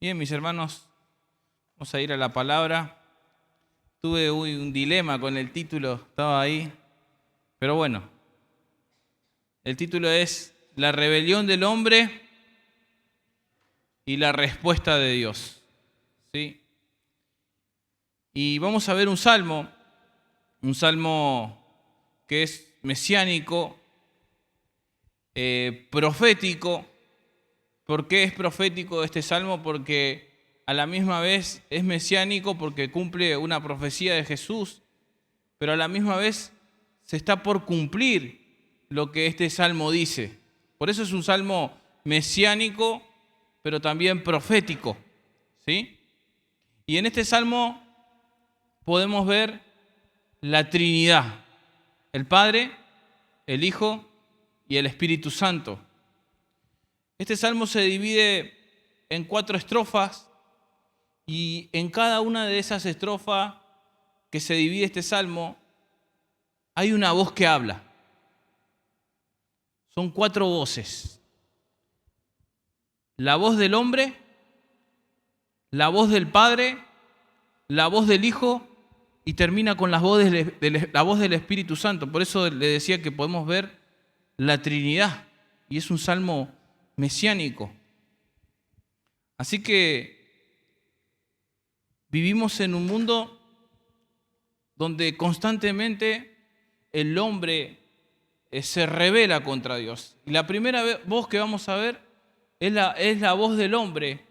Bien, mis hermanos, vamos a ir a la palabra. Tuve un dilema con el título, estaba ahí, pero bueno, el título es La rebelión del hombre y la respuesta de Dios. ¿Sí? Y vamos a ver un salmo que es mesiánico, profético. ¿Por qué es profético este salmo? Porque a la misma vez es mesiánico porque cumple una profecía de Jesús, pero a la misma vez se está por cumplir lo que este salmo dice. Por eso es un salmo mesiánico, pero también profético, ¿sí? Y en este salmo podemos ver la Trinidad, el Padre, el Hijo y el Espíritu Santo. Este salmo se divide en 4 estrofas y en cada una de esas estrofas que se divide este salmo hay una voz que habla. Son 4 voces. La voz del hombre, la voz del Padre, la voz del Hijo y termina con la voz del Espíritu Santo. Por eso le decía que podemos ver la Trinidad y es un salmo mesiánico. Así que vivimos en un mundo donde constantemente el hombre se rebela contra Dios. Y la primera voz que vamos a ver es la voz del hombre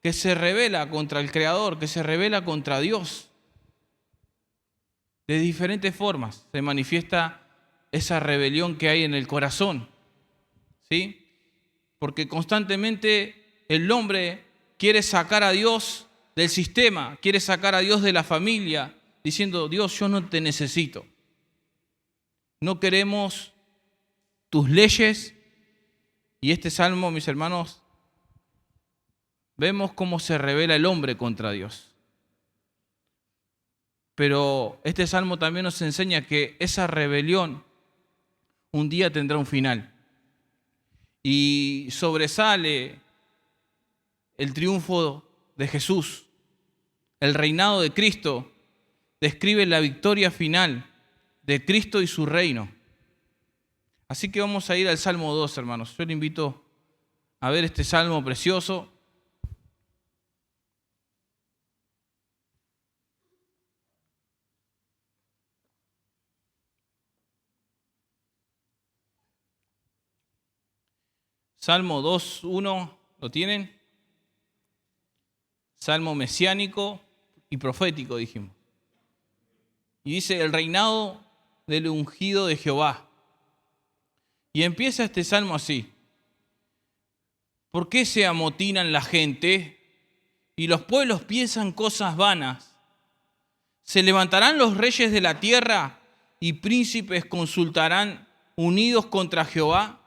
que se rebela contra el Creador, que se rebela contra Dios. De diferentes formas se manifiesta esa rebelión que hay en el corazón, ¿sí? Porque constantemente el hombre quiere sacar a Dios del sistema, quiere sacar a Dios de la familia, diciendo, Dios, yo no te necesito. No queremos tus leyes. Y este salmo, mis hermanos, vemos cómo se rebela el hombre contra Dios. Pero este salmo también nos enseña que esa rebelión un día tendrá un final. Y sobresale el triunfo de Jesús. El reinado de Cristo describe la victoria final de Cristo y su reino. Así que vamos a ir al Salmo 2, hermanos. Yo le invito a ver este salmo precioso. Salmo 2:1, ¿lo tienen? Salmo mesiánico y profético, dijimos. Y dice, el reinado del ungido de Jehová. Y empieza este salmo así. ¿Por qué se amotinan la gente y los pueblos piensan cosas vanas? Se levantarán los reyes de la tierra y príncipes consultarán unidos contra Jehová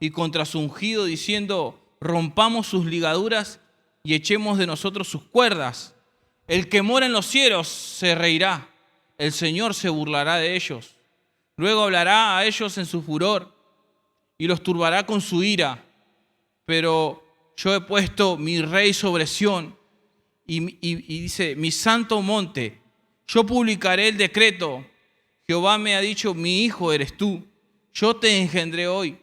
y contra su ungido, diciendo, rompamos sus ligaduras y echemos de nosotros sus cuerdas. El que mora en los cielos se reirá, el Señor se burlará de ellos. Luego hablará a ellos en su furor y los turbará con su ira. Pero yo he puesto mi rey sobre Sión y dice, mi santo monte, yo publicaré el decreto. Jehová me ha dicho, mi hijo eres tú, yo te engendré hoy.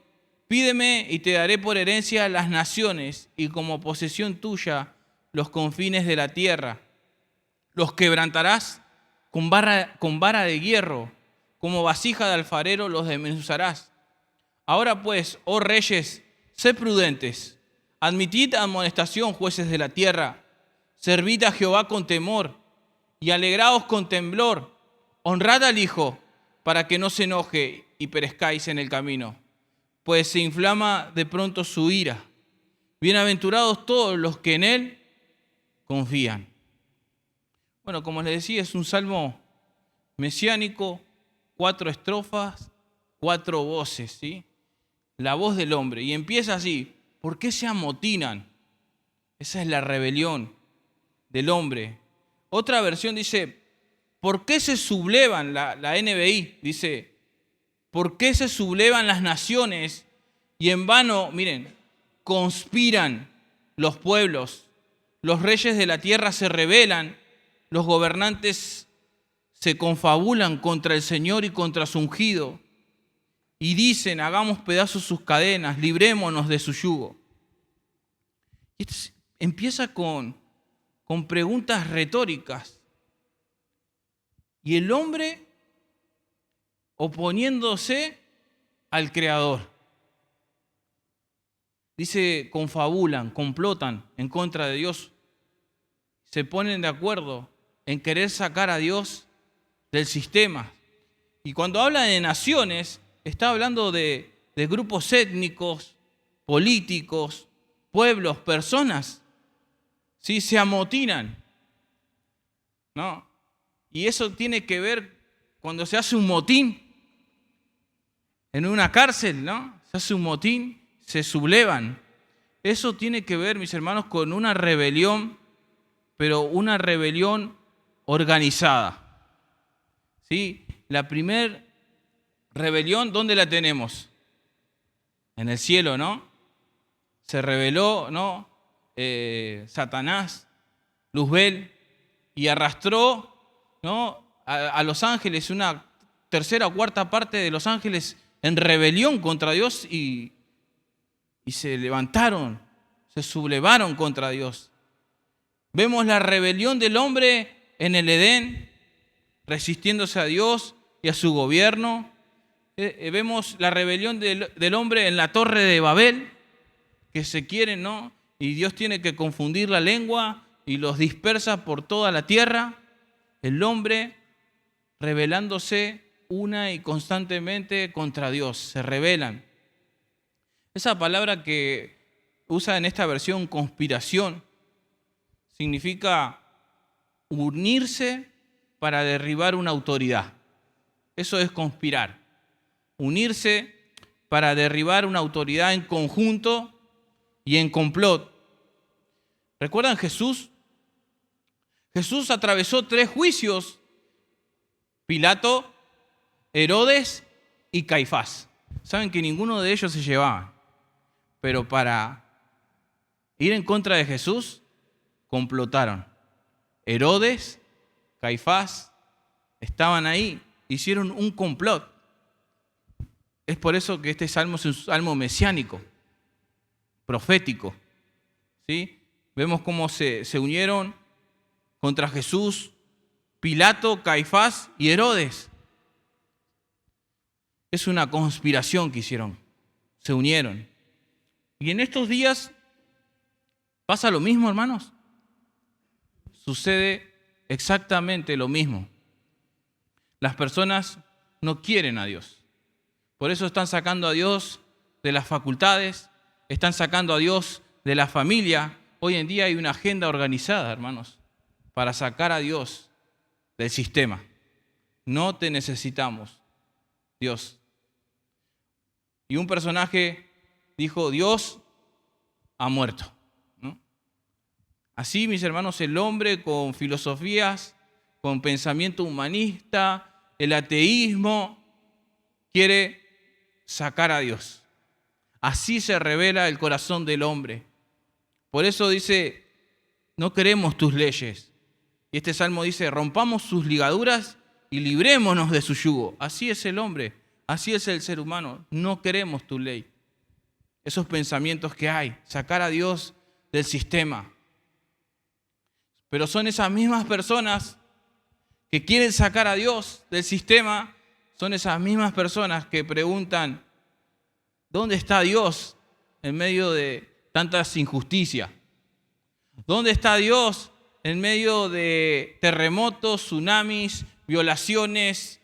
Pídeme y te daré por herencia las naciones y como posesión tuya los confines de la tierra. Los quebrantarás con vara de hierro, como vasija de alfarero los desmenuzarás. Ahora pues, oh reyes, sed prudentes, admitid amonestación, jueces de la tierra, servid a Jehová con temor y alegraos con temblor, honrad al Hijo para que no se enoje y perezcáis en el camino, pues se inflama de pronto su ira. Bienaventurados todos los que en él confían. Bueno, como les decía, es un salmo mesiánico, 4 estrofas, 4 voces, ¿sí? La voz del hombre. Y empieza así, ¿por qué se amotinan? Esa es la rebelión del hombre. Otra versión dice, ¿por qué se sublevan? La NBI dice, ¿por qué se sublevan las naciones y en vano, miren, conspiran los pueblos? los reyes de la tierra se rebelan, los gobernantes se confabulan contra el Señor y contra su ungido, y dicen, hagamos pedazos sus cadenas, librémonos de su yugo. Y esto empieza con preguntas retóricas. Y el hombre oponiéndose al Creador. Dice, confabulan, complotan en contra de Dios. Se ponen de acuerdo en querer sacar a Dios del sistema. Y cuando habla de naciones, está hablando de grupos étnicos, políticos, pueblos, personas. ¿Sí? Se amotinan, ¿no? Y eso tiene que ver cuando se hace un motín en una cárcel, ¿no? Se hace un motín, se sublevan. Eso tiene que ver, mis hermanos, con una rebelión, pero una rebelión organizada. ¿Sí? La primera rebelión, ¿dónde la tenemos? En el cielo, ¿no? Se rebeló, ¿no? Satanás, Luzbel, y arrastró, ¿no? a los ángeles, una tercera o cuarta parte de los ángeles en rebelión contra Dios y se levantaron, se sublevaron contra Dios. Vemos la rebelión del hombre en el Edén, resistiéndose a Dios y a su gobierno. Vemos la rebelión del hombre en la torre de Babel, que se quieren, ¿no? Y Dios tiene que confundir la lengua y los dispersa por toda la tierra. El hombre rebelándose una y constantemente contra Dios, se rebelan. Esa palabra que usa en esta versión, conspiración, significa unirse para derribar una autoridad. Eso es conspirar. Unirse para derribar una autoridad en conjunto y en complot. ¿Recuerdan Jesús? Jesús atravesó 3 juicios: Pilato, Herodes y Caifás. Saben que ninguno de ellos se llevaban, pero para ir en contra de Jesús, complotaron. Herodes, Caifás, estaban ahí, hicieron un complot. Es por eso que este salmo es un salmo mesiánico, profético. ¿Sí? Vemos cómo se unieron contra Jesús Pilato, Caifás y Herodes. Es una conspiración que hicieron, se unieron. Y en estos días pasa lo mismo, hermanos. Sucede exactamente lo mismo. Las personas no quieren a Dios. Por eso están sacando a Dios de las facultades, están sacando a Dios de la familia. Hoy en día hay una agenda organizada, hermanos, para sacar a Dios del sistema. No te necesitamos, Dios. Y un personaje dijo, Dios ha muerto, ¿no? Así, mis hermanos, el hombre con filosofías, con pensamiento humanista, el ateísmo, quiere sacar a Dios. Así se revela el corazón del hombre. Por eso dice, no queremos tus leyes. Y este salmo dice, rompamos sus ligaduras y librémonos de su yugo. Así es el hombre, así es el ser humano. No queremos tu ley. Esos pensamientos que hay, sacar a Dios del sistema. Pero son esas mismas personas que quieren sacar a Dios del sistema, son esas mismas personas que preguntan, ¿dónde está Dios en medio de tantas injusticias? ¿Dónde está Dios en medio de terremotos, tsunamis, violaciones,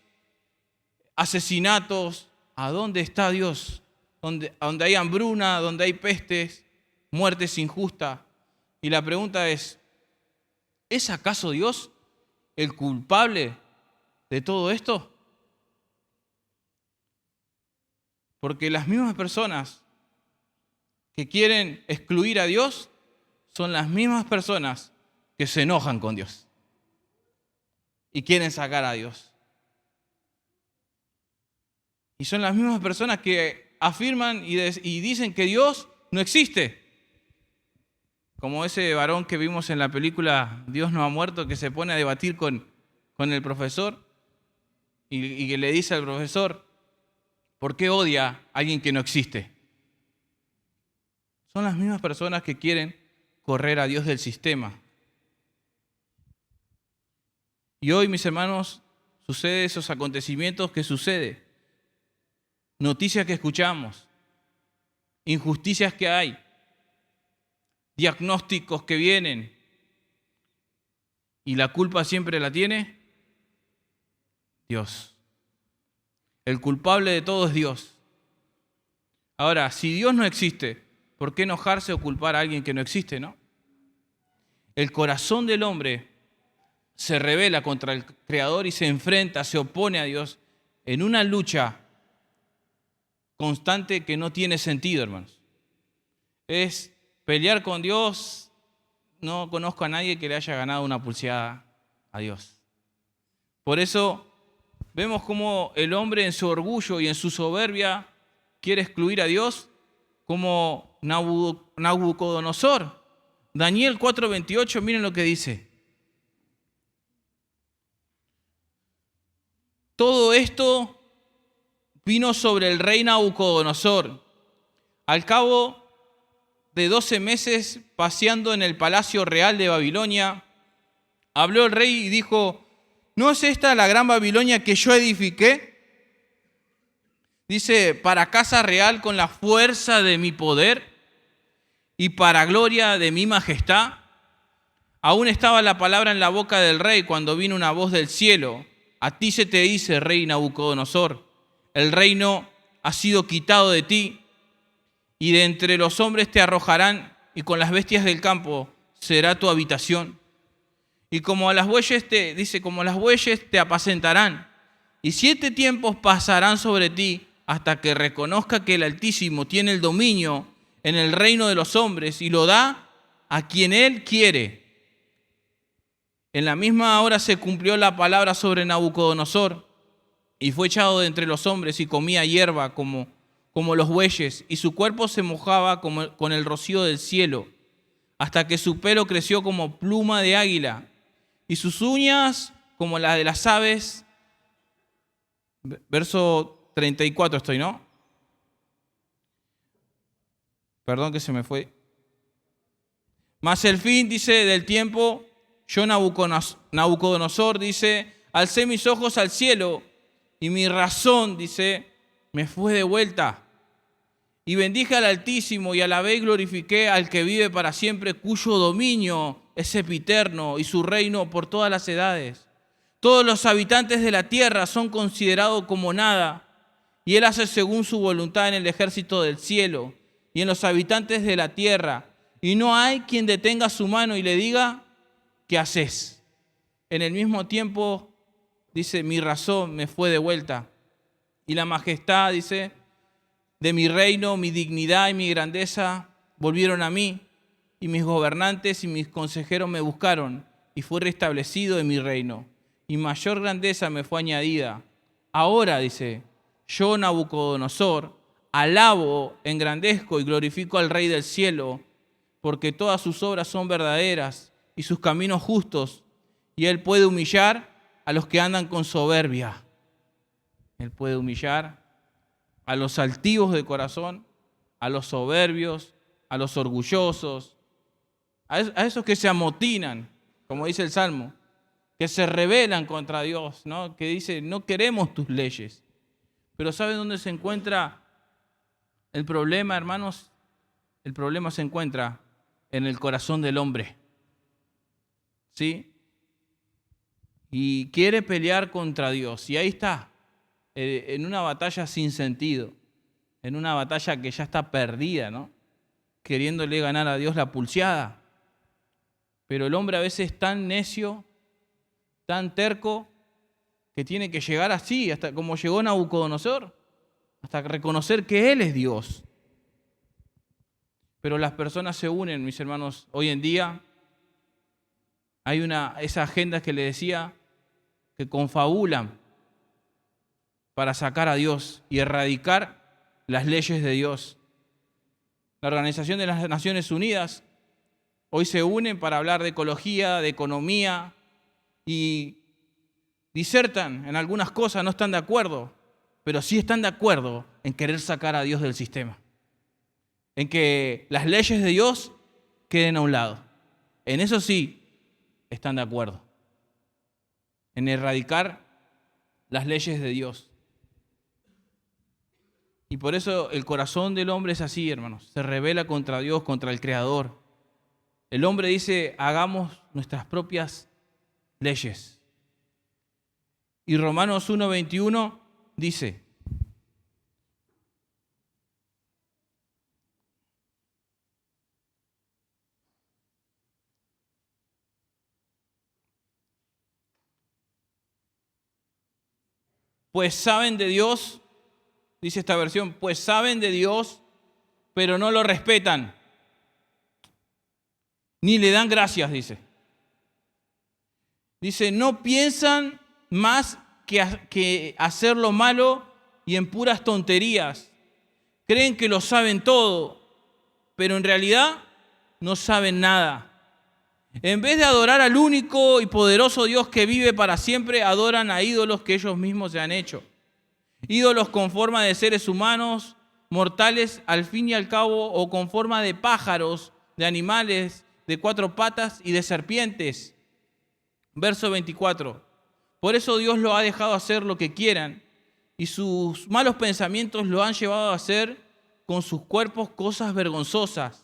asesinatos? ¿A dónde está Dios? Donde hay hambruna, donde hay pestes, muertes injustas. Y la pregunta ¿es acaso Dios el culpable de todo esto? Porque las mismas personas que quieren excluir a Dios son las mismas personas que se enojan con Dios y quieren sacar a Dios. Y son las mismas personas que afirman y dicen que Dios no existe. como ese varón que vimos en la película Dios no ha muerto, que se pone a debatir con el profesor y que le dice al profesor, ¿por qué odia a alguien que no existe? Son las mismas personas que quieren correr a Dios del sistema. Y hoy, mis hermanos, sucede esos acontecimientos que sucede. Noticias que escuchamos, injusticias que hay, diagnósticos que vienen. ¿Y la culpa siempre la tiene Dios? El culpable de todo es Dios. Ahora, si Dios no existe, ¿por qué enojarse o culpar a alguien que no existe, no? El corazón del hombre se rebela contra el Creador y se enfrenta, se opone a Dios en una lucha constante que no tiene sentido, hermanos. Es pelear con Dios. No conozco a nadie que le haya ganado una pulseada a Dios. Por eso vemos cómo el hombre en su orgullo y en su soberbia quiere excluir a Dios, como Nabucodonosor. Daniel 4:28, miren lo que dice. Todo esto vino sobre el rey Nabucodonosor. Al cabo de 12 meses paseando en el palacio real de Babilonia, habló el rey y dijo, ¿no es esta la gran Babilonia que yo edifiqué? Dice, para casa real con la fuerza de mi poder y para gloria de mi majestad. Aún estaba la palabra en la boca del rey cuando vino una voz del cielo. A ti se te dice, rey Nabucodonosor, el reino ha sido quitado de ti y de entre los hombres te arrojarán y con las bestias del campo será tu habitación. Y como las bueyes te apacentarán y 7 tiempos pasarán sobre ti hasta que reconozca que el Altísimo tiene el dominio en el reino de los hombres y lo da a quien Él quiere. En la misma hora se cumplió la palabra sobre Nabucodonosor y fue echado de entre los hombres y comía hierba como los bueyes y su cuerpo se mojaba con el rocío del cielo hasta que su pelo creció como pluma de águila y sus uñas como las de las aves. Verso 34 estoy, ¿no? Perdón que se me fue. Mas el fin, dice, del tiempo, yo Nabucodonosor, dice, alcé mis ojos al cielo y mi razón, dice, me fue de vuelta. Y bendije al Altísimo y alabé y glorifiqué al que vive para siempre, cuyo dominio es sempiterno y su reino por todas las edades. Todos los habitantes de la tierra son considerados como nada, y Él hace según su voluntad en el ejército del cielo y en los habitantes de la tierra, y no hay quien detenga su mano y le diga, ¿qué haces? En el mismo tiempo, dice, mi razón me fue de vuelta, y la majestad, dice, de mi reino, mi dignidad y mi grandeza volvieron a mí, y mis gobernantes y mis consejeros me buscaron, y fue restablecido en mi reino, y mayor grandeza me fue añadida. Ahora, dice, yo, Nabucodonosor, alabo, engrandezco y glorifico al Rey del cielo, porque todas sus obras son verdaderas y sus caminos justos, y Él puede humillar a los que andan con soberbia. Él puede humillar a los altivos de corazón, a los soberbios, a los orgullosos, a esos que se amotinan, como dice el Salmo, que se rebelan contra Dios, ¿no? Que dice, no queremos tus leyes. Pero ¿saben dónde se encuentra el problema, hermanos? El problema se encuentra en el corazón del hombre, ¿sí? Y quiere pelear contra Dios. Y ahí está, en una batalla sin sentido, en una batalla que ya está perdida, ¿no? Queriéndole ganar a Dios la pulseada. Pero el hombre a veces es tan necio, tan terco, que tiene que llegar así, hasta como llegó Nabucodonosor, hasta reconocer que Él es Dios. Pero las personas se unen, mis hermanos, hoy en día hay esa agenda que le decía, que confabulan para sacar a Dios y erradicar las leyes de Dios. La Organización de las Naciones Unidas hoy se unen para hablar de ecología, de economía y disertan en algunas cosas, no están de acuerdo, pero sí están de acuerdo en querer sacar a Dios del sistema, en que las leyes de Dios queden a un lado. En eso sí están de acuerdo, en erradicar las leyes de Dios. Y por eso el corazón del hombre es así, hermanos, se rebela contra Dios, contra el Creador. El hombre dice, hagamos nuestras propias leyes. Y Romanos 1:21 dice, pues saben de Dios, dice esta versión, pues saben de Dios, pero no lo respetan, ni le dan gracias, dice. Dice, no piensan más que hacer lo malo y en puras tonterías. Creen que lo saben todo, pero en realidad no saben nada. En vez de adorar al único y poderoso Dios que vive para siempre, adoran a ídolos que ellos mismos se han hecho. Ídolos con forma de seres humanos, mortales al fin y al cabo, o con forma de pájaros, de animales, de 4 patas y de serpientes. Verso 24. Por eso Dios lo ha dejado hacer lo que quieran, y sus malos pensamientos lo han llevado a hacer con sus cuerpos cosas vergonzosas.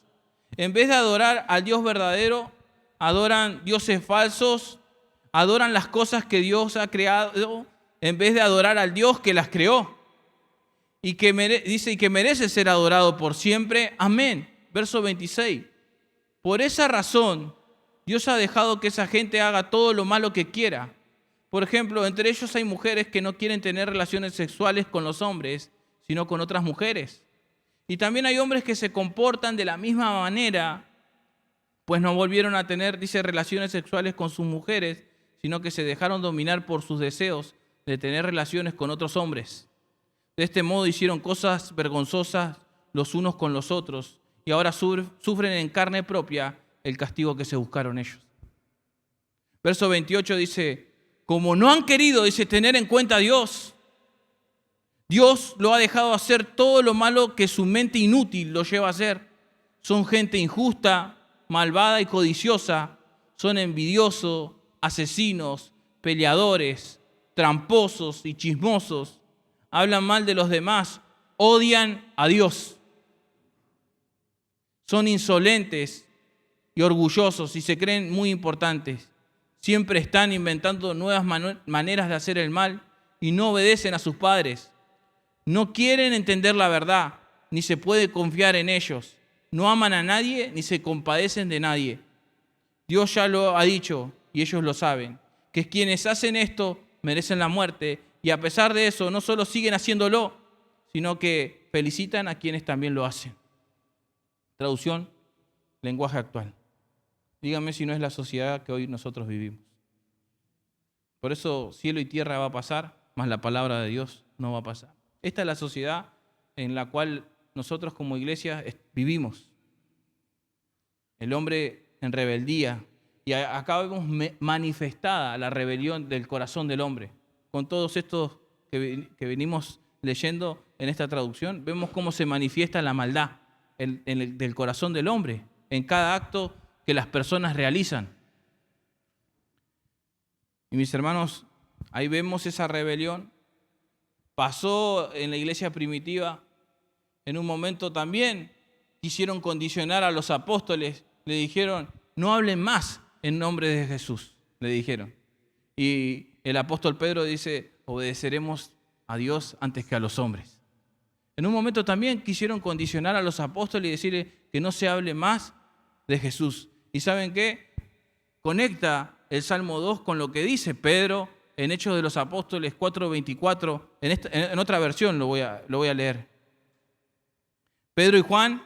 En vez de adorar al Dios verdadero, adoran dioses falsos, adoran las cosas que Dios ha creado, en vez de adorar al Dios que las creó. Y que dice, y que merece ser adorado por siempre. Amén. Verso 26. Por esa razón, Dios ha dejado que esa gente haga todo lo malo que quiera. Por ejemplo, entre ellos hay mujeres que no quieren tener relaciones sexuales con los hombres, sino con otras mujeres. Y también hay hombres que se comportan de la misma manera, pues no volvieron a tener, dice, relaciones sexuales con sus mujeres, sino que se dejaron dominar por sus deseos de tener relaciones con otros hombres. De este modo hicieron cosas vergonzosas los unos con los otros y ahora sufren en carne propia el castigo que se buscaron ellos. Verso 28 dice, como no han querido, dice, tener en cuenta a Dios, Dios lo ha dejado hacer todo lo malo que su mente inútil lo lleva a hacer. Son gente injusta, malvada y codiciosa, son envidiosos, asesinos, peleadores, tramposos y chismosos, hablan mal de los demás, odian a Dios. Son insolentes y orgullosos y se creen muy importantes. Siempre están inventando nuevas maneras de hacer el mal y no obedecen a sus padres. No quieren entender la verdad, ni se puede confiar en ellos. No aman a nadie ni se compadecen de nadie. Dios ya lo ha dicho y ellos lo saben, que quienes hacen esto merecen la muerte y a pesar de eso no solo siguen haciéndolo, sino que felicitan a quienes también lo hacen. Traducción, lenguaje actual. Dígame si no es la sociedad que hoy nosotros vivimos. Por eso cielo y tierra va a pasar, mas la palabra de Dios no va a pasar. Esta es la sociedad en la cual nosotros como iglesia vivimos. El hombre en rebeldía. Y acá vemos manifestada la rebelión del corazón del hombre. Con todos estos que venimos leyendo en esta traducción, vemos cómo se manifiesta la maldad del corazón del hombre en cada acto que las personas realizan. Y mis hermanos, ahí vemos esa rebelión. Pasó en la iglesia primitiva. En un momento también quisieron condicionar a los apóstoles. Le dijeron, no hablen más en nombre de Jesús, le dijeron. Y el apóstol Pedro dice, obedeceremos a Dios antes que a los hombres. En un momento también quisieron condicionar a los apóstoles y decirle que no se hable más de Jesús. ¿Y saben qué? Conecta el Salmo 2 con lo que dice Pedro en Hechos de los Apóstoles 4:24. En otra versión lo voy a leer. Pedro y Juan,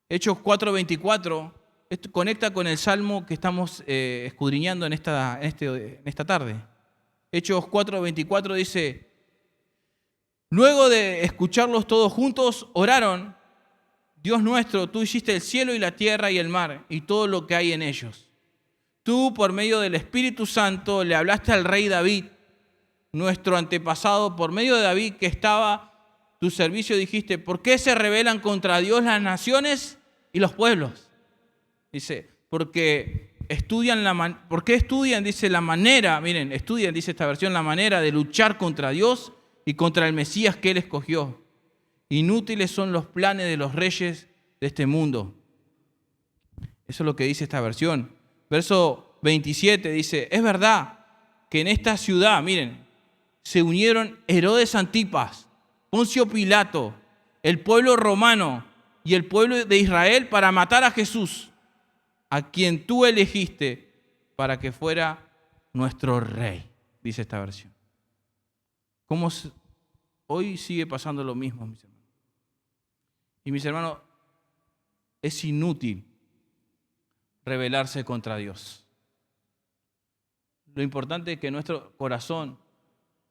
Hechos 4:24, esto conecta con el Salmo que estamos escudriñando en esta tarde. Hechos 4:24 dice, luego de escucharlos todos juntos, oraron, Dios nuestro, tú hiciste el cielo y la tierra y el mar y todo lo que hay en ellos. Tú, por medio del Espíritu Santo, le hablaste al rey David, nuestro antepasado, por medio de David que estaba a tu servicio, dijiste, ¿por qué se rebelan contra Dios las naciones y los pueblos? Dice, porque ¿por qué estudian? Dice la manera, miren, estudian, dice esta versión, la manera de luchar contra Dios y contra el Mesías que Él escogió. Inútiles son los planes de los reyes de este mundo. Eso es lo que dice esta versión. Verso 27 dice, es verdad que en esta ciudad, miren, se unieron Herodes Antipas, Poncio Pilato, el pueblo romano y el pueblo de Israel para matar a Jesús, a quien tú elegiste para que fuera nuestro rey, dice esta versión. Hoy sigue pasando lo mismo, mis hermanos. Y mis hermanos, es inútil rebelarse contra Dios. Lo importante es que nuestro corazón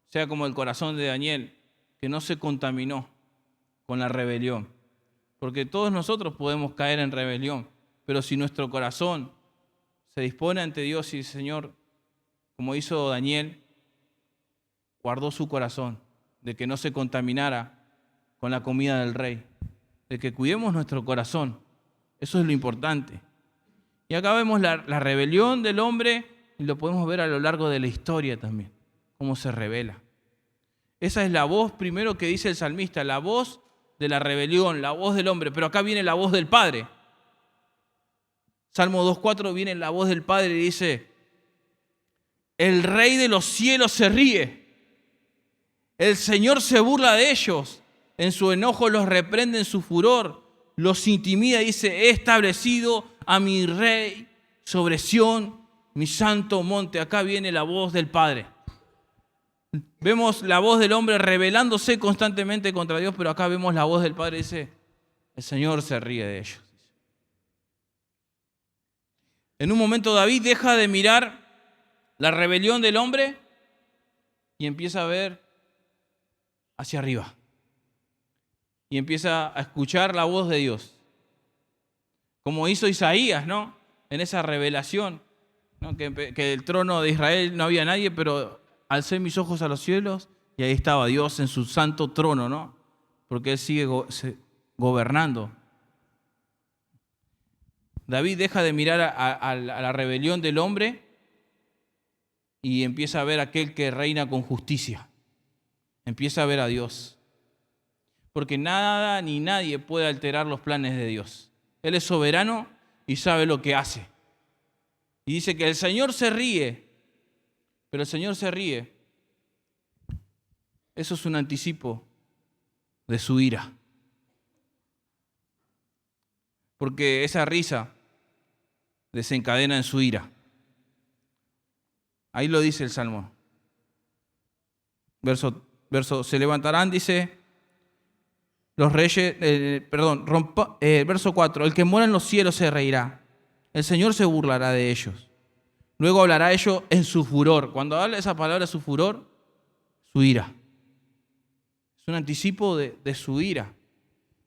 sea como el corazón de Daniel, que no se contaminó con la rebelión. Porque todos nosotros podemos caer en rebelión, pero si nuestro corazón se dispone ante Dios y dice, Señor, como hizo Daniel, guardó su corazón de que no se contaminara con la comida del rey, de que cuidemos nuestro corazón. Eso es lo importante. Y acá vemos la rebelión del hombre y lo podemos ver a lo largo de la historia también, cómo se rebela. Esa es la voz primero que dice el salmista, la voz de la rebelión, la voz del hombre, pero acá viene la voz del Padre. Salmo 2.4 viene la voz del Padre y dice, el Rey de los cielos se ríe, el Señor se burla de ellos, en su enojo los reprende, en su furor los intimida y dice, he establecido a mi Rey sobre Sión, mi santo monte. Acá viene la voz del Padre. Vemos la voz del hombre rebelándose constantemente contra Dios, pero acá vemos la voz del Padre y dice, el Señor se ríe de ellos. En un momento David deja de mirar la rebelión del hombre y empieza a ver hacia arriba. Y empieza a escuchar la voz de Dios. Como hizo Isaías, ¿no? En esa revelación, ¿no? Que del trono de Israel no había nadie, pero alcé mis ojos a los cielos y ahí estaba Dios en su santo trono, ¿no? Porque Él sigue gobernando. David deja de mirar a la rebelión del hombre y empieza a ver a aquel que reina con justicia. Empieza a ver a Dios. Porque nada ni nadie puede alterar los planes de Dios. Él es soberano y sabe lo que hace. Y dice que el Señor se ríe, pero el Señor se ríe. Eso es un anticipo de su ira. Porque esa risa desencadena en su ira. Ahí lo dice el Salmo. Verso se levantarán, dice, los reyes, verso 4, el que mora en los cielos se reirá, el Señor se burlará de ellos. Luego hablará ellos en su furor. Cuando habla esa palabra, su furor, su ira. Es un anticipo de su ira.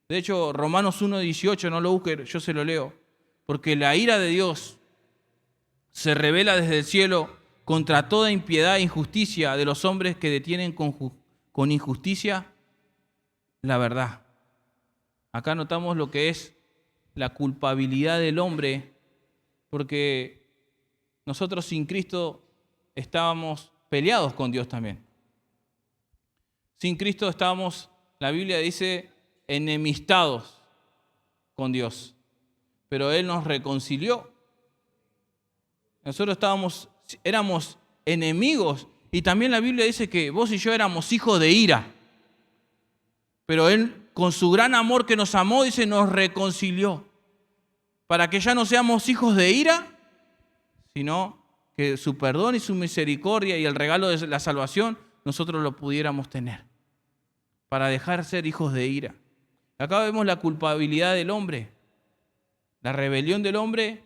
De hecho, Romanos 1.18, no lo busque, yo se lo leo. Porque la ira de Dios se revela desde el cielo contra toda impiedad e injusticia de los hombres que detienen con injusticia la verdad. Acá notamos lo que es la culpabilidad del hombre, porque nosotros sin Cristo estábamos peleados con Dios también. Sin Cristo estábamos, la Biblia dice, enemistados con Dios. Pero Él nos reconcilió. Nosotros éramos enemigos. Y también la Biblia dice que vos y yo éramos hijos de ira. Pero Él, con su gran amor que nos amó, dice, nos reconcilió. Para que ya no seamos hijos de ira, sino que su perdón y su misericordia y el regalo de la salvación, nosotros lo pudiéramos tener. Para dejar de ser hijos de ira. Acá vemos la culpabilidad del hombre. La rebelión del hombre.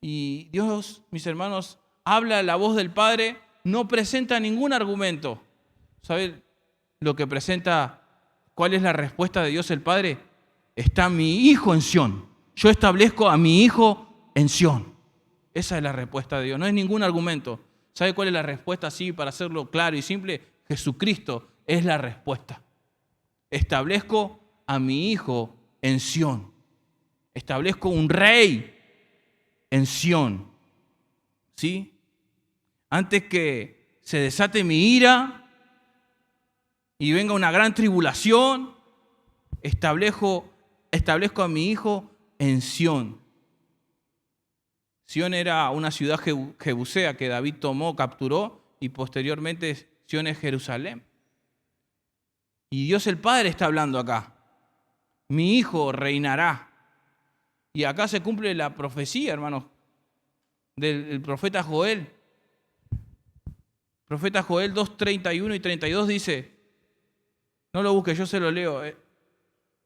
Y Dios, mis hermanos, habla la voz del Padre, no presenta ningún argumento. ¿Sabe lo que presenta? ¿Cuál es la respuesta de Dios el Padre? está mi hijo en Sión. Yo establezco a mi hijo en Sión. Esa es la respuesta de Dios, no es ningún argumento. ¿Sabe cuál es la respuesta así para hacerlo claro y simple? Jesucristo es la respuesta. Establezco a mi hijo en Sión. Establezco un rey en Sión. ¿Sí? Antes que se desate mi ira y venga una gran tribulación, establezco a mi hijo en Sión. Sión era una ciudad jebusea que David tomó, capturó, y posteriormente Sión es Jerusalén. Y Dios el Padre está hablando acá. Mi hijo reinará. Y acá se cumple la profecía, hermanos, del profeta Joel. Profeta Joel 2:31 y 32 dice, no lo busque, yo se lo leo.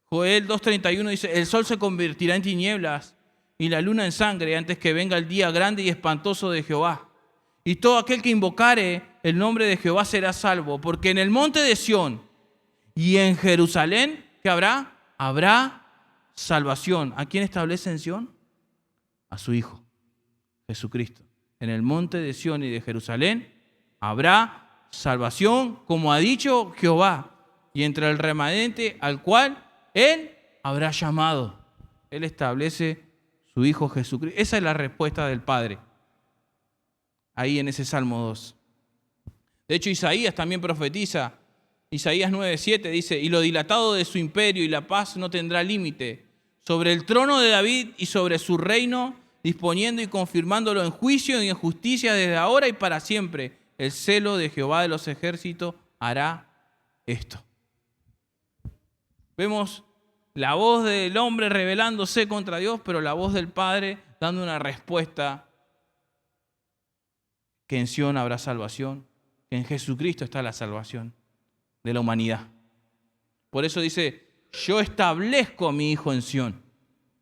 Joel 2:31 dice, el sol se convertirá en tinieblas y la luna en sangre antes que venga el día grande y espantoso de Jehová. Y todo aquel que invocare el nombre de Jehová será salvo, porque en el monte de Sión y en Jerusalén, ¿qué habrá? Habrá salvación. ¿A quién establece en Sión? A su Hijo, Jesucristo. En el monte de Sión y de Jerusalén habrá salvación, como ha dicho Jehová, y entre el remanente al cual Él habrá llamado. Él establece su Hijo Jesucristo. Esa es la respuesta del Padre, ahí en ese Salmo 2. De hecho, Isaías también profetiza. Isaías 9:7 dice, y lo dilatado de su imperio y la paz no tendrá límite, sobre el trono de David y sobre su reino, disponiendo y confirmándolo en juicio y en justicia desde ahora y para siempre. El celo de Jehová de los ejércitos hará esto. Vemos la voz del hombre rebelándose contra Dios, pero la voz del Padre dando una respuesta, que en Sión habrá salvación, que en Jesucristo está la salvación de la humanidad. Por eso dice, yo establezco a mi hijo en Sión.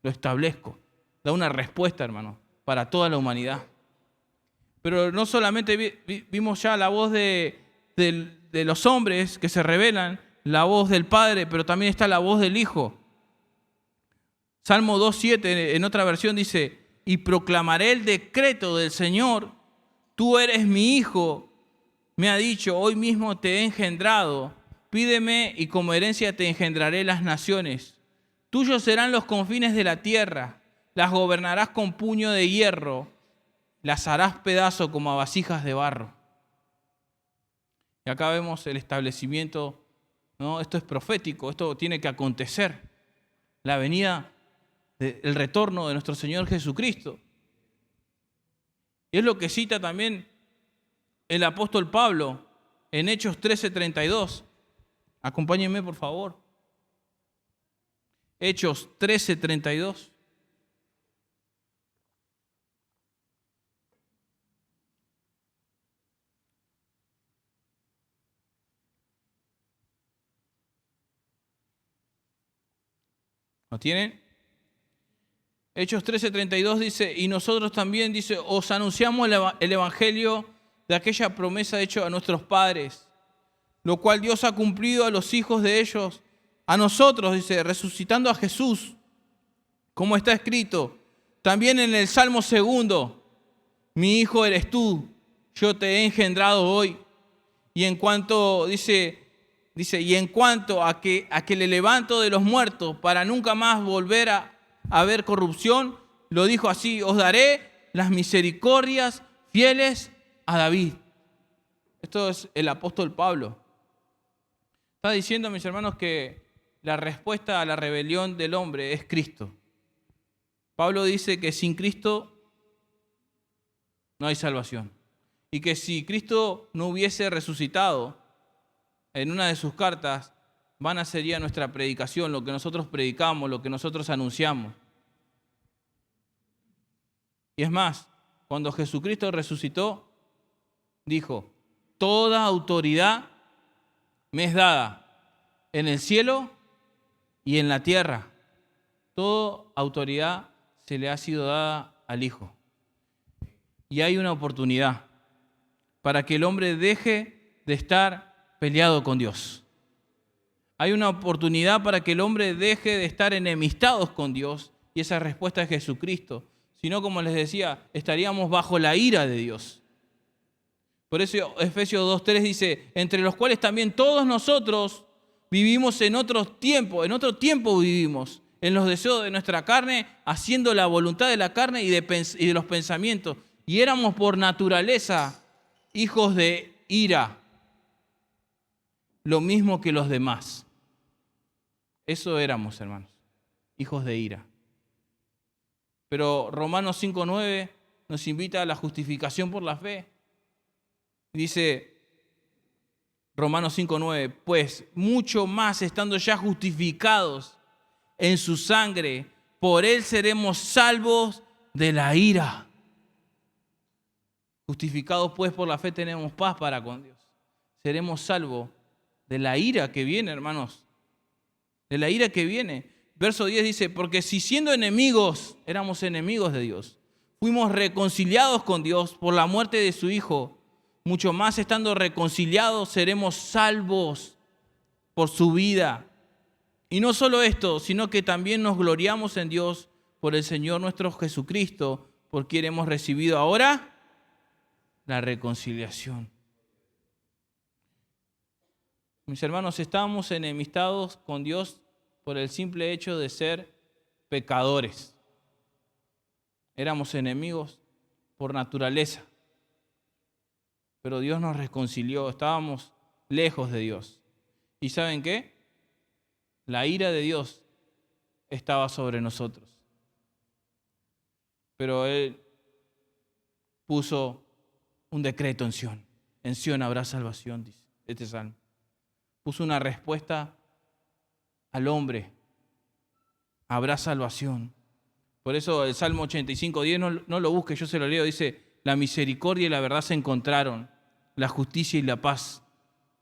Lo establezco. Da una respuesta, hermano, para toda la humanidad. Pero no solamente vimos ya la voz de los hombres que se rebelan, la voz del Padre, pero también está la voz del Hijo. Salmo 2:7 en otra versión dice, y proclamaré el decreto del Señor, tú eres mi Hijo, me ha dicho, hoy mismo te he engendrado, pídeme y como herencia te engendraré las naciones. Tuyos serán los confines de la tierra, las gobernarás con puño de hierro, las harás pedazo como a vasijas de barro. Y acá vemos el establecimiento, ¿no? Esto es profético, esto tiene que acontecer. La venida, el retorno de nuestro Señor Jesucristo. Y es lo que cita también el apóstol Pablo en Hechos 13:32. Acompáñenme, por favor. Hechos 13:32. ¿Lo tienen? Hechos 13:32 dice, y nosotros también, dice, os anunciamos el evangelio de aquella promesa hecha a nuestros padres, lo cual Dios ha cumplido a los hijos de ellos, a nosotros, dice, resucitando a Jesús, como está escrito, también en el Salmo 2, mi hijo eres tú, yo te he engendrado hoy. Y en cuanto, dice, y en cuanto a que le levanto de los muertos para nunca más volver a ver corrupción, lo dijo así, os daré las misericordias fieles a David. Esto es el apóstol Pablo. Está diciendo, mis hermanos, que la respuesta a la rebelión del hombre es Cristo. Pablo dice que sin Cristo no hay salvación. Y que si Cristo no hubiese resucitado, en una de sus cartas, vana sería nuestra predicación, lo que nosotros predicamos, lo que nosotros anunciamos. Y es más, cuando Jesucristo resucitó, dijo, toda autoridad me es dada en el cielo y en la tierra. Toda autoridad se le ha sido dada al Hijo. Y hay una oportunidad para que el hombre deje de estar peleado con Dios. Hay una oportunidad para que el hombre deje de estar enemistados con Dios, y esa respuesta es Jesucristo. Si no, como les decía, estaríamos bajo la ira de Dios. Por eso Efesios 2:3 dice, entre los cuales también todos nosotros vivimos en otro tiempo vivimos, en los deseos de nuestra carne, haciendo la voluntad de la carne y de los pensamientos. Y éramos por naturaleza hijos de ira, lo mismo que los demás. Eso éramos, hermanos, hijos de ira. Pero Romanos 5:9 nos invita a la justificación por la fe. Dice Romanos 5:9, pues mucho más estando ya justificados en su sangre, por él seremos salvos de la ira. Justificados pues por la fe tenemos paz para con Dios. Seremos salvos de la ira que viene, hermanos. De la ira que viene. Verso 10 dice, porque si siendo enemigos, éramos enemigos de Dios, fuimos reconciliados con Dios por la muerte de su Hijo, mucho más estando reconciliados seremos salvos por su vida. Y no solo esto, sino que también nos gloriamos en Dios por el Señor nuestro Jesucristo, por quien hemos recibido ahora la reconciliación. Mis hermanos, estábamos enemistados con Dios por el simple hecho de ser pecadores. Éramos enemigos por naturaleza. Pero Dios nos reconcilió, estábamos lejos de Dios. ¿Y saben qué? La ira de Dios estaba sobre nosotros. Pero Él puso un decreto en Sión. En Sión habrá salvación, dice este salmo. Puso una respuesta al hombre. Habrá salvación. Por eso el Salmo 85:10 no lo busque, yo se lo leo. Dice, la misericordia y la verdad se encontraron. La justicia y la paz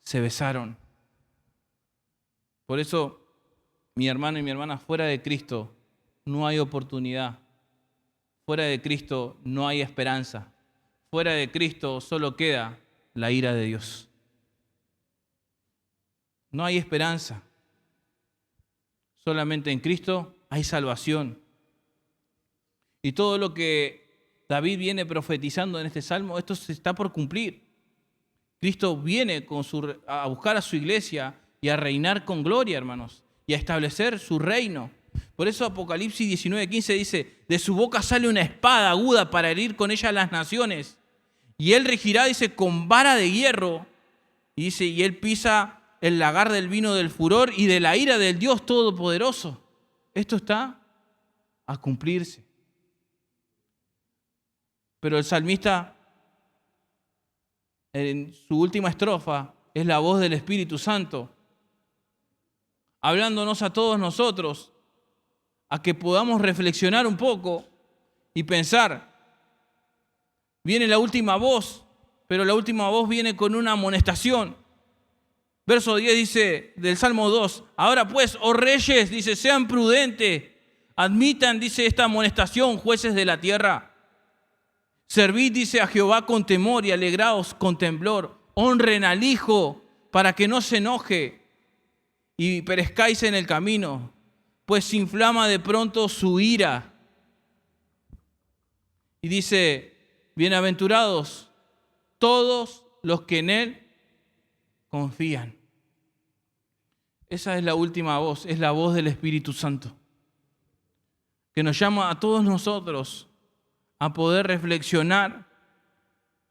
se besaron. Por eso, mi hermano y mi hermana, fuera de Cristo no hay oportunidad. Fuera de Cristo no hay esperanza. Fuera de Cristo solo queda la ira de Dios. No hay esperanza. Solamente en Cristo hay salvación. Y todo lo que David viene profetizando en este salmo, esto se está por cumplir. Cristo viene a buscar a su iglesia y a reinar con gloria, hermanos, y a establecer su reino. Por eso Apocalipsis 19:15 dice, de su boca sale una espada aguda para herir con ella a las naciones. Y él regirá, dice, con vara de hierro. Y dice, y él pisa el lagar del vino del furor y de la ira del Dios Todopoderoso. Esto está a cumplirse. Pero el salmista, en su última estrofa, es la voz del Espíritu Santo, hablándonos a todos nosotros, a que podamos reflexionar un poco y pensar. Viene la última voz, pero la última voz viene con una amonestación. Verso 10 dice, del Salmo 2, ahora pues, oh reyes, dice, sean prudentes, admitan, dice, esta amonestación, jueces de la tierra. Servid, dice, a Jehová con temor y alegraos con temblor. Honren al Hijo para que no se enoje y perezcáis en el camino, pues se inflama de pronto su ira. Y dice, bienaventurados todos los que en Él confían. Esa es la última voz, es la voz del Espíritu Santo, que nos llama a todos nosotros a poder reflexionar,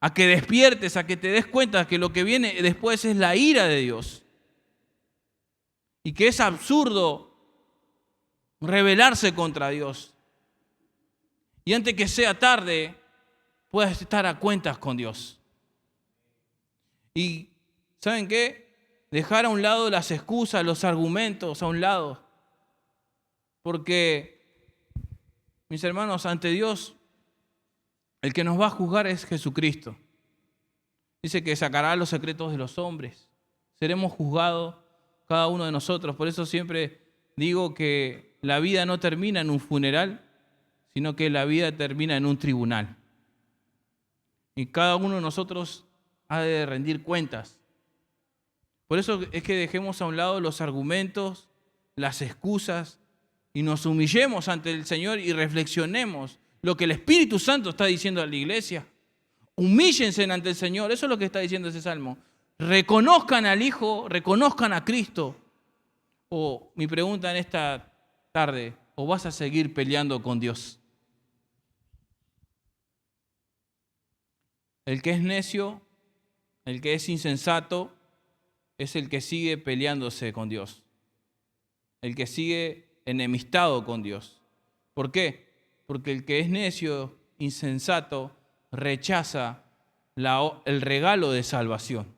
a que despiertes, a que te des cuenta que lo que viene después es la ira de Dios. Y que es absurdo rebelarse contra Dios. Y antes que sea tarde, puedas estar a cuentas con Dios. Y ¿saben qué? Dejar a un lado las excusas, los argumentos a un lado. Porque, mis hermanos, ante Dios, el que nos va a juzgar es Jesucristo. Dice que sacará los secretos de los hombres. Seremos juzgados cada uno de nosotros. Por eso siempre digo que la vida no termina en un funeral, sino que la vida termina en un tribunal. Y cada uno de nosotros ha de rendir cuentas. Por eso es que dejemos a un lado los argumentos, las excusas, y nos humillemos ante el Señor y reflexionemos lo que el Espíritu Santo está diciendo a la iglesia. Humíllense ante el Señor, eso es lo que está diciendo ese salmo. Reconozcan al Hijo, reconozcan a Cristo. O mi pregunta en esta tarde, ¿o vas a seguir peleando con Dios? El que es necio, el que es insensato, es el que sigue peleándose con Dios. El que sigue enemistado con Dios. ¿Por qué? Porque el que es necio, insensato, rechaza el regalo de salvación.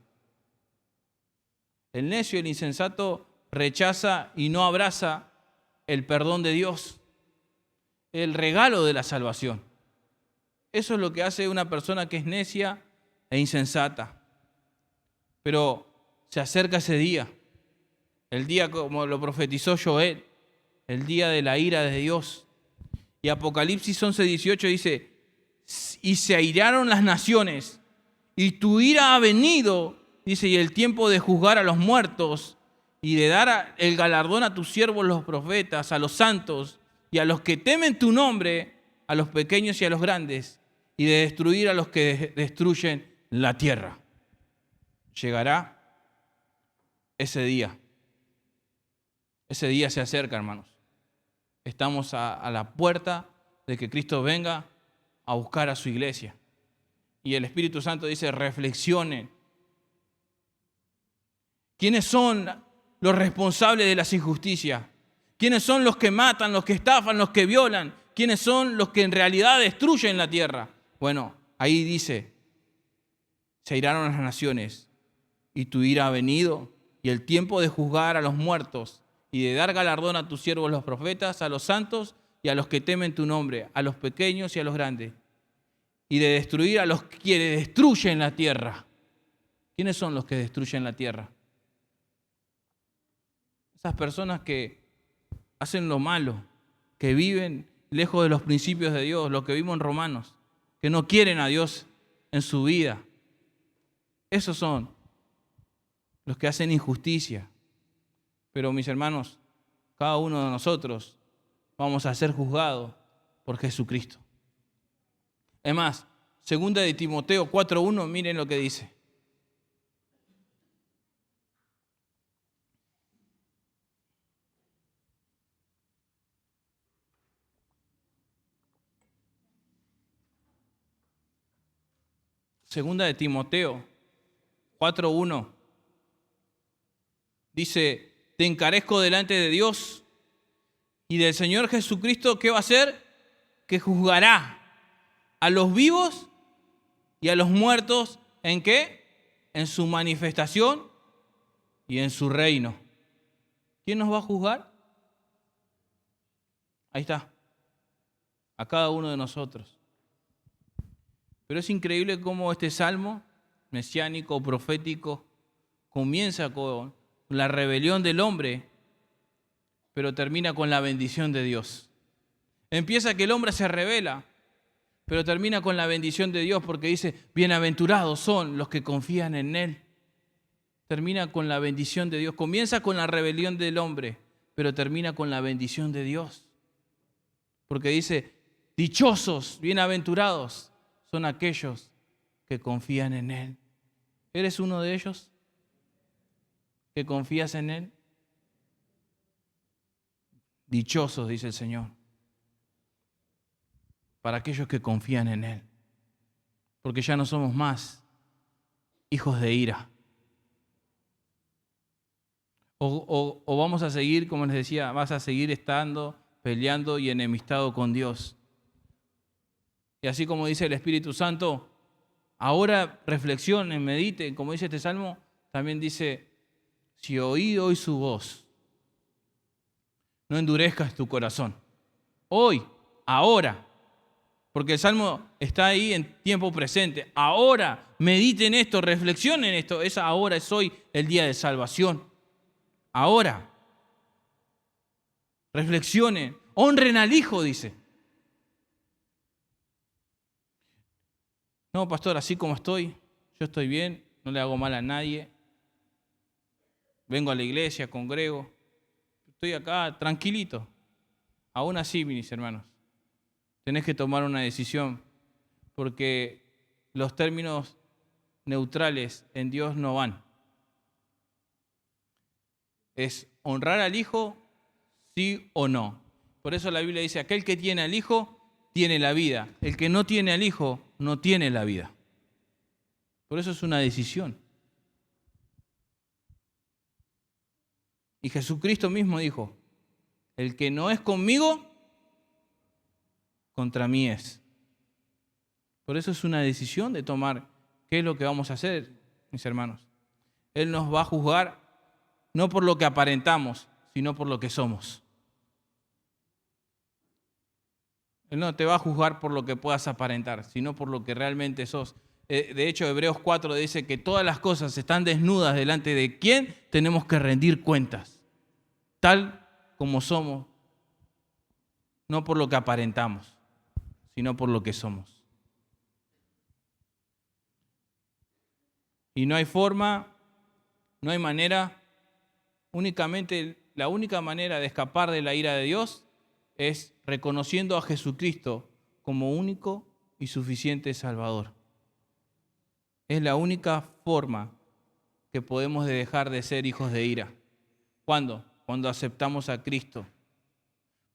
El necio y el insensato rechaza y no abraza el perdón de Dios, el regalo de la salvación. Eso es lo que hace una persona que es necia e insensata. Pero se acerca ese día, el día como lo profetizó Joel, el día de la ira de Dios. Y Apocalipsis 11:18 dice, y se airaron las naciones, y tu ira ha venido, dice, y el tiempo de juzgar a los muertos, y de dar el galardón a tus siervos los profetas, a los santos, y a los que temen tu nombre, a los pequeños y a los grandes, y de destruir a los que destruyen la tierra. Llegará ese día. Ese día se acerca, hermanos. Estamos a la puerta de que Cristo venga a buscar a su iglesia. Y el Espíritu Santo dice, reflexionen. ¿Quiénes son los responsables de las injusticias? ¿Quiénes son los que matan, los que estafan, los que violan? ¿Quiénes son los que en realidad destruyen la tierra? Bueno, ahí dice, se airaron las naciones y tu ira ha venido y el tiempo de juzgar a los muertos y de dar galardón a tus siervos los profetas, a los santos y a los que temen tu nombre, a los pequeños y a los grandes, y de destruir a los que destruyen la tierra. ¿Quiénes son los que destruyen la tierra? Esas personas que hacen lo malo, que viven lejos de los principios de Dios, lo que vimos en Romanos, que no quieren a Dios en su vida. Esos son los que hacen injusticia. Pero mis hermanos, cada uno de nosotros vamos a ser juzgados por Jesucristo. Es más, 2 de Timoteo 4:1, miren lo que dice. Segunda de Timoteo 4:1 dice, te encarezco delante de Dios y del Señor Jesucristo, ¿qué va a hacer? Que juzgará a los vivos y a los muertos, ¿en qué? En su manifestación y en su reino. ¿Quién nos va a juzgar? Ahí está, a cada uno de nosotros. Pero es increíble cómo este salmo mesiánico, profético, comienza con la rebelión del hombre, pero termina con la bendición de Dios. Empieza que el hombre se rebela, pero termina con la bendición de Dios porque dice, bienaventurados son los que confían en Él. Termina con la bendición de Dios. Comienza con la rebelión del hombre, pero termina con la bendición de Dios. Porque dice, dichosos, bienaventurados son aquellos que confían en Él. ¿Eres uno de ellos que confías en Él? Dichosos, dice el Señor, para aquellos que confían en Él. Porque ya no somos más hijos de ira. O vamos a seguir, como les decía, vas a seguir estando, peleando y enemistado con Dios. Y así como dice el Espíritu Santo, ahora reflexionen, mediten, como dice este salmo, también dice, si oí hoy su voz, no endurezcas tu corazón. Hoy, ahora, porque el salmo está ahí en tiempo presente. Ahora, mediten esto, reflexionen esto. Es ahora, es hoy el día de salvación. Ahora, reflexionen, honren al Hijo, dice. No, pastor, así como estoy, yo estoy bien, no le hago mal a nadie. vengo a la iglesia, congrego, estoy acá tranquilito. Aún así, mis hermanos, tenés que tomar una decisión, porque los términos neutrales en Dios no van. Es honrar al Hijo, sí o no. Por eso la Biblia dice, aquel que tiene al Hijo, tiene la vida. El que no tiene al Hijo, no tiene la vida. Por eso es una decisión. Y Jesucristo mismo dijo, el que no es conmigo, contra mí es. Por eso es una decisión de tomar qué es lo que vamos a hacer, mis hermanos. Él nos va a juzgar no por lo que aparentamos, sino por lo que somos. Él no te va a juzgar por lo que puedas aparentar, sino por lo que realmente sos. De hecho, Hebreos 4 dice que todas las cosas están desnudas delante de quién tenemos que rendir cuentas, tal como somos, no por lo que aparentamos, sino por lo que somos. Y no hay forma, no hay manera, la única manera de escapar de la ira de Dios es reconociendo a Jesucristo como único y suficiente Salvador. Es la única forma que podemos dejar de ser hijos de ira. ¿Cuándo? Cuando aceptamos a Cristo.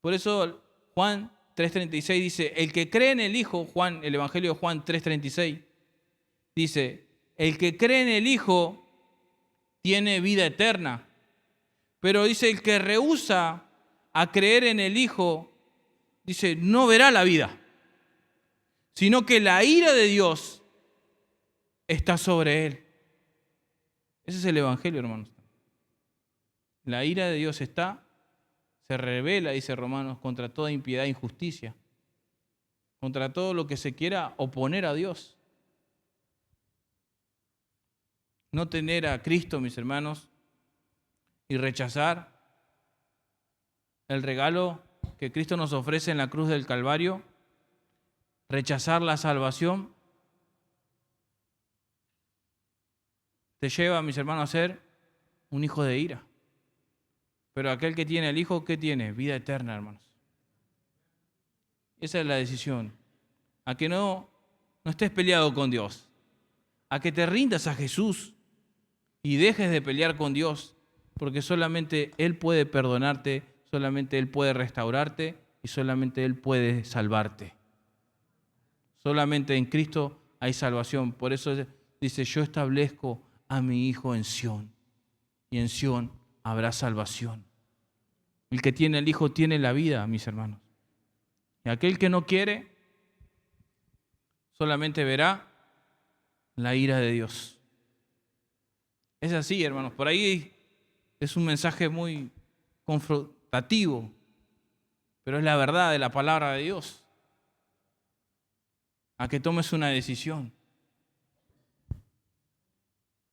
Por eso Juan 3:36 dice, el que cree en el Hijo, el Evangelio de Juan 3:36, dice, el que cree en el Hijo tiene vida eterna. Pero dice, el que rehúsa a creer en el Hijo, dice, no verá la vida, sino que la ira de Dios está sobre él. Ese es el Evangelio, hermanos. La ira de Dios se revela, dice Romanos, contra toda impiedad e injusticia, contra todo lo que se quiera oponer a Dios. No tener a Cristo, mis hermanos, y rechazar el regalo que Cristo nos ofrece en la cruz del Calvario, rechazar la salvación, te lleva, mis hermanos, a ser un hijo de ira. Pero aquel que tiene el Hijo, ¿qué tiene? Vida eterna, hermanos. Esa es la decisión. A que no estés peleado con Dios. A que te rindas a Jesús y dejes de pelear con Dios, porque solamente Él puede perdonarte, solamente Él puede restaurarte y solamente Él puede salvarte. Solamente en Cristo hay salvación. Por eso dice, yo establezco a mi Hijo en Sión, y en Sión habrá salvación. El que tiene el Hijo tiene la vida, mis hermanos. Y aquel que no quiere, solamente verá la ira de Dios. Es así, hermanos. Por ahí es un mensaje muy confrontativo, pero es la verdad de la palabra de Dios. A que tomes una decisión.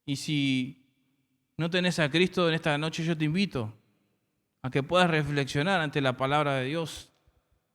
Y si no tenés a Cristo en esta noche, yo te invito a que puedas reflexionar ante la palabra de Dios.